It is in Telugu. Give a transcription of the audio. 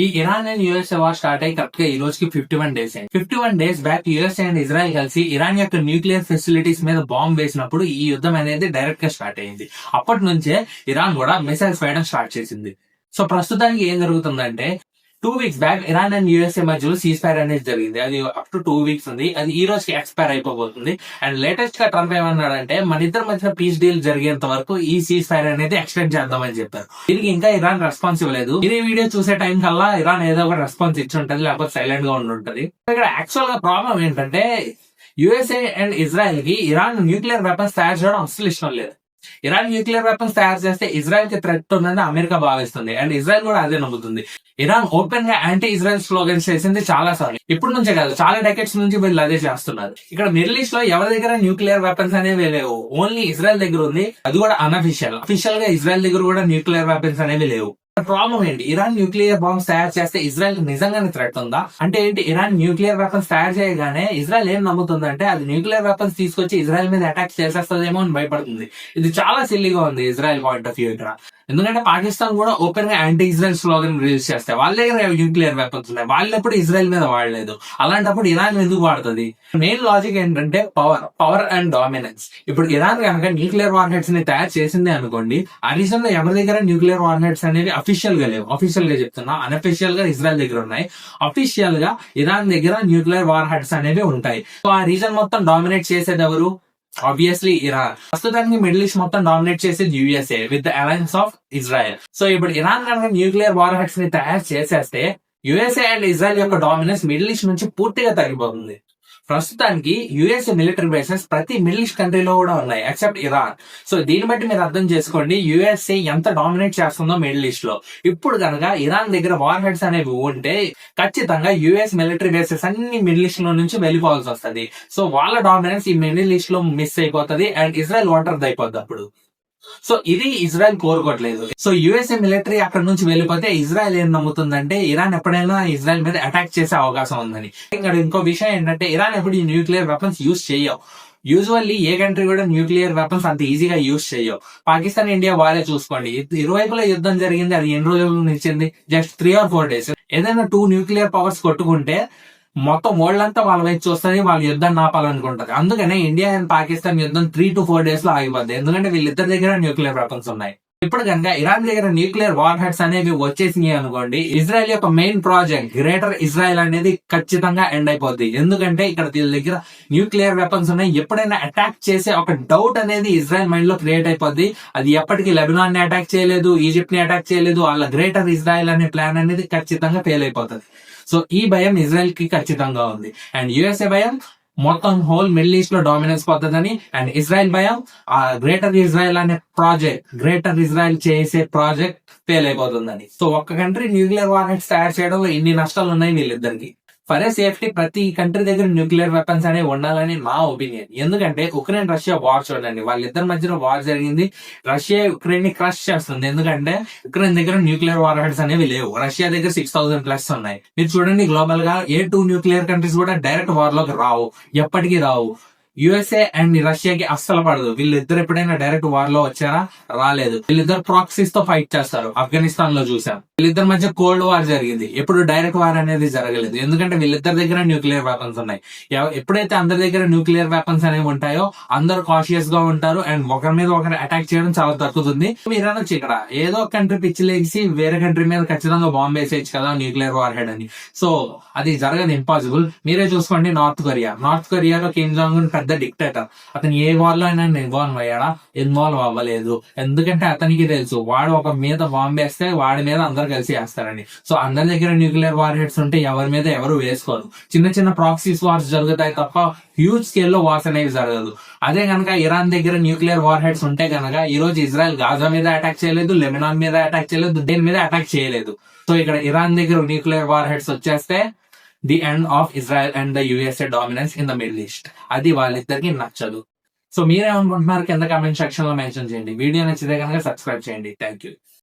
ఈ Iran and USA war start అయ్యి కరెక్ట్ గా ఈ రోజుకి 51 days అయింది. 51 days back USA and Israel కలిసి ఇరాన్ యొక్క న్యూక్లియర్ ఫెసిలిటీస్ మీద బాంబ్ వేసినప్పుడు ఈ యుద్ధం అనేది డైరెక్ట్ గా స్టార్ట్ అయింది. అప్పటి నుంచే ఇరాన్ కూడా మిసైల్స్ వేయడం స్టార్ట్ చేసింది. సో ప్రస్తుతానికి ఏం జరుగుతుందంటే 2 weeks back Iran and USA మధ్యలో సీజ్ ఫైర్ అనేది జరిగింది. అది అప్ టు 2 weeks ఉంది. అది ఈ రోజుకి ఎక్స్పైర్ అయిపోబోతుంది. అండ్ లేటెస్ట్ గా ట్రంప్ ఏమన్నాడంటే మన ఇద్దరి మధ్య పీస్ డీల్ జరిగేంత వరకు ఈ సీజ్ ఫైర్ అనేది ఎక్స్టెండ్ చేద్దామని చెప్పారు. దీనికి ఇంకా ఇరాన్ రెస్పాన్స్ ఇవ్వలేదు. ఈ వీడియో చూసే టైం కల్లా ఇరాన్ ఏదో ఒక రెస్పాన్స్ ఇచ్చి ఉంటది, లేకపోతే సైలెంట్ గా ఉండి. ఇక్కడ యాక్చువల్ గా ప్రాబ్లం ఏంటంటే యూఎస్ఏ అండ్ ఇజ్రాయెల్ కి ఇరాన్ న్యూక్లియర్ వెపన్స్ తయారు చేయడం అసలు ఇష్టం లేదు. ఇరాన్ న్యూక్లియర్ వెపన్స్ తయారు చేస్తే ఇజ్రాయెల్ కి థ్రెట్ ఉందని అమెరికా భావిస్తుంది. అండ్ ఇజ్రాయెల్ కూడా అదే నమ్ముతుంది. ఇరాన్ ఓపెన్ గా యాంటీ ఇజ్రాయెల్ స్లోగన్స్ చేసింది చాలా సార్లు. ఇప్పుడు నుంచే కాదు, చాలా డెకెట్స్ నుంచి వీళ్ళు అదే చేస్తున్నారు. ఇక్కడ మిడిల్ ఈస్ట్ లో ఎవరి దగ్గర న్యూక్లియర్ వెపన్స్ అనేవి లేవు. ఓన్లీ ఇజ్రాయెల్ దగ్గర ఉంది. అది కూడా అన్అఫిషియల్. అఫీషియల్ గా ఇజ్రాయెల్ దగ్గర కూడా న్యూక్లియర్ వెపన్స్ అనేవి లేవు. ప్రాబ్లం ఏంటి? ఇరాన్ న్యూక్లియర్ బాంబ్స్ తయారు చేస్తే ఇజ్రాయెల్ నిజంగానే థ్రెట్ ఉందా అంటే ఏంటి? ఇరాన్ న్యూక్లియర్ వెపన్స్ తయారు చేయగానే ఇజ్రాయెల్ ఏం నమ్ముతుందంటే అది న్యూక్లియర్ వెపన్స్ తీసుకొచ్చి ఇజ్రాయెల్ మీద అటాక్ చేసేస్తుందేమో అని భయపడుతుంది. ఇది చాలా సిల్లీగా ఉంది ఇజ్రాయెల్ పాయింట్ ఆఫ్ వ్యూ ఇక్కడ. ఎందుకంటే పాకిస్తాన్ కూడా ఓపెన్ గా యాంటీ ఇజ్రాయెల్ స్లోగన్ రిలీజ్ చేస్తాయి. వాళ్ళ దగ్గర న్యూక్లియర్ వెపన్స్ ఉన్నాయి. వాళ్ళెప్పుడు ఇజ్రాయెల్ మీద వాడలేదు. అలాంటప్పుడు ఇరాన్ ఎందుకు వాడుతుంది? మెయిన్ లాజిక్ ఏంటంటే పవర్ అండ్ డామినెన్స్. ఇప్పుడు ఇరాన్ కనుక న్యూక్లియర్ వార్ హెడ్స్ ని తయారు చేసింది అనుకోండి, ఆ రీజన్ లో ఎవరి దగ్గర న్యూక్లియర్ వార్ హెడ్స్ అనేవి అఫీషియల్ గా లేవు. అఫీషియల్ గా చెప్తున్నా, అన్అఫీషియల్ గా ఇజ్రాయెల్ దగ్గర ఉన్నాయి. అఫీషియల్ గా ఇరాన్ దగ్గర న్యూక్లియర్ వార్ హెడ్స్ అనేవి ఉంటాయి. సో ఆ రీజన్ మొత్తం డామినేట్ చేసేది ఎవరు? Obviously Iran. ప్రస్తుతానికి మిడిల్ ఈస్ట్ మొత్తం డామినేట్ చేసేది USA with the alliance of Israel. So ఇప్పుడు ఇరాన్ కనుక న్యూక్లియర్ వార్ హెడ్స్ ని తయారు చేసేస్తే యుఎస్ఏ అండ్ ఇజ్రాయెల్ యొక్క డామినెన్స్ మిడిల్ ఈస్ట్ నుంచి పూర్తిగా తగ్గిపోతుంది. ప్రస్తుతానికి యుఎస్ఏ మిలిటరీ బేసెస్ ప్రతి మిడిల్ ఈస్ట్ కంట్రీలో కూడా ఉన్నాయి ఎక్సెప్ట్ ఇరాన్. సో దీన్ని బట్టి మీరు అర్థం చేసుకోండి యుఎస్ఏ ఎంత డామినేట్ చేస్తుందో మిడిల్ ఈస్ట్ లో. ఇప్పుడు కనుక ఇరాన్ దగ్గర వార్ హెడ్స్ అనేవి ఉంటే ఖచ్చితంగా యుఎస్ మిలిటరీ బేసెస్ అన్ని మిడిల్ ఈస్ట్ లో నుంచి వెళ్ళిపోవాల్సి వస్తుంది. సో వాళ్ళ డామినెన్స్ ఈ మిడిల్ ఈస్ట్ లో మిస్ అయిపోతుంది అండ్ ఇజ్రాయెల్ ఒంటరిది అయిపోద్ది అప్పుడు. సో ఇది ఇజ్రాయెల్ కోరుకోవట్లేదు. సో యుఎస్ఏ మిలిటరీ అక్కడ నుంచి వెళ్ళిపోతే ఇజ్రాయెల్ ఏం నమ్ముతుందంటే ఇరాన్ ఎప్పుడైనా ఇజ్రాయెల్ మీద అటాక్ చేసే అవకాశం ఉందని. ఇక్కడ ఇంకో విషయం ఏంటంటే ఇరాన్ ఎప్పుడు ఈ న్యూక్లియర్ వెపన్స్ యూజ్ చేయవు. యూజువల్లీ ఏ కంట్రీ కూడా న్యూక్లియర్ వెపన్స్ అంత ఈజీగా యూజ్ చేయవు. పాకిస్తాన్, ఇండియా వారే చూసుకోండి. ఇరువైపులా యుద్ధం జరిగింది. అది ఎన్ని రోజుల నుంచి? Just 3 or 4 days. ఏదైనా 2 న్యూక్లియర్ పవర్స్ కొట్టుకుంటే మొత్తం వరల్డ్ అంతా వాళ్ళ వైపు చూస్తుంది, వాళ్ళ యుద్ధాన్ని ఆపాలనుకుంటారు. అందుకనే ఇండియా అండ్ పాకిస్తాన్ యుద్ధం 3 to 4 days లో ఆగిపోద్ది. ఎందుకంటే వీళ్ళిద్దరి దగ్గర న్యూక్లియర్ వెపన్స్ ఉన్నాయి. ఇప్పుడు కనుక ఇరాన్ దగ్గర న్యూక్లియర్ వార్ హెడ్స్ అనేవి వచ్చేసినాయి అనుకోండి, ఇజ్రాయెల్ యొక్క మెయిన్ ప్రాజెక్ట్ గ్రేటర్ ఇజ్రాయెల్ అనేది ఖచ్చితంగా ఎండ్ అయిపోద్ది. ఎందుకంటే ఇక్కడ వీళ్ళ దగ్గర న్యూక్లియర్ వెపన్స్ ఉన్నాయి. ఎప్పుడైనా అటాక్ చేసే ఒక డౌట్ అనేది ఇజ్రాయెల్ మైండ్ లో క్రియేట్ అయిపోద్ది. అది ఎప్పటికీ లెబనాన్ ని అటాక్ చేయలేదు, ఈజిప్ట్ ని అటాక్ చేయలేదు. వాళ్ళ గ్రేటర్ ఇజ్రాయెల్ అనే ప్లాన్ అనేది ఖచ్చితంగా ఫెయిల్ అయిపోతుంది. సో ఈ భయం ఇజ్రాయెల్ కి ఖచ్చితంగా ఉంది. అండ్ యుఎస్ఏ భయం మొత్తం హోల్ మిడిల్ ఈస్ట్ లో డామినెన్స్ పోతుందని. అండ్ ఇజ్రాయెల్ భయం ఆ గ్రేటర్ ఇజ్రాయెల్ అనే గ్రేటర్ ఇజ్రాయెల్ చేసే ప్రాజెక్ట్ ఫెయిల్ అయిపోతుందని. సో ఒక్క కంట్రీ న్యూక్లియర్ వార్ హెడ్స్ తయారు చేయడంలో ఇన్ని నష్టాలు ఉన్నాయి వీళ్ళిద్దరికి. ఫర్ ఏ సేఫ్టీ ప్రతి కంట్రీ దగ్గర న్యూక్లియర్ వెపన్స్ అనేవి ఉండాలని మా ఒపీనియన్. ఎందుకంటే ఉక్రెయిన్ రష్యా వార్ చూడండి, వాళ్ళిద్దరి మధ్యలో వార్ జరిగింది. రష్యా ఉక్రెయిన్ ని క్రష్ చేస్తుంది. ఎందుకంటే ఉక్రెయిన్ దగ్గర న్యూక్లియర్ వార్ హెడ్స్ అనేవి లేవు. రష్యా దగ్గర 6,000+ ఉన్నాయి. మీరు చూడండి, గ్లోబల్ గా ఏ 2 న్యూక్లియర్ కంట్రీస్ కూడా డైరెక్ట్ వార్ లోకి రావు, ఎప్పటికీ రావు. యుఎస్ఏ అండ్ రష్యాకి అస్సలు పడదు. వీళ్ళిద్దరు ఎప్పుడైనా డైరెక్ట్ వార్ లో వచ్చారా? రాలేదు. వీళ్ళిద్దరు ప్రాక్సీస్ తో ఫైట్ చేస్తారు. ఆఫ్ఘనిస్తాన్ లో చూసాం. వీళ్ళిద్దరి మధ్య కోల్డ్ వార్ జరిగింది. ఎప్పుడు డైరెక్ట్ వార్ అనేది జరగలేదు. ఎందుకంటే వీళ్ళిద్దరి దగ్గర న్యూక్లియర్ వెపన్స్ ఉన్నాయి. ఎప్పుడైతే అందరి దగ్గర న్యూక్లియర్ వెపన్స్ అనేవి ఉంటాయో అందరు కాషియస్ గా ఉంటారు అండ్ ఒకరి మీద ఒకరు అటాక్ చేయడం చాలా తగ్గుతుంది. మీరు అనొచ్చు, ఇక్కడ ఏదో ఒక కంట్రీ పిచ్చి లేచి వేరే కంట్రీ మీద ఖచ్చితంగా బాంబు వేసేయచ్చు కదా న్యూక్లియర్ వార్ హెడ్ అని. సో అది జరగదు, ఇంపాసిబుల్. మీరే చూసుకోండి, నార్త్ కొరియాలో కిమ్ జాంగ్ ఉన్ పెద్ద డిక్టేటర్. అతను ఏ వార్ లో అయినా ఇన్వాల్వ్ అయ్యాడా? ఇన్వాల్వ్ అవ్వలేదు. ఎందుకంటే అతనికి తెలుసు వాడు ఒక మీద బాంబు వేస్తే వాడి మీద అందరు కలిసి వేస్తారని. సో అందరి దగ్గర న్యూక్లియర్ వార్ హెడ్స్ ఉంటే ఎవరి మీద ఎవరు వేసుకోరు. చిన్న చిన్న ప్రాక్సీస్ వార్స్ జరుగుతాయి తప్ప హ్యూజ్ స్కేల్ లో వార్స్ అనేవి జరగదు. అదే కనుక ఇరాన్ దగ్గర న్యూక్లియర్ వార్ హెడ్స్ ఉంటే కనుక ఈ రోజు ఇజ్రాయెల్ గాజా మీద అటాక్ చేయలేదు, లెబనాన్ మీద అటాక్ చేయలేదు, దేని మీద అటాక్ చేయలేదు. సో ఇక్కడ ఇరాన్ దగ్గర న్యూక్లియర్ వార్ హెడ్స్ వచ్చేస్తే the end of Israel and the USA dominance in the middle east. అది వాళ్ళిద్దరికి నచ్చదు. సో మీరేమనుకుంటున్నారు కింద కామెంట్ సెక్షన్ లో మెన్షన్ చేయండి. వీడియో నచ్చితే కనుక సబ్స్క్రైబ్ చేయండి. Thank you.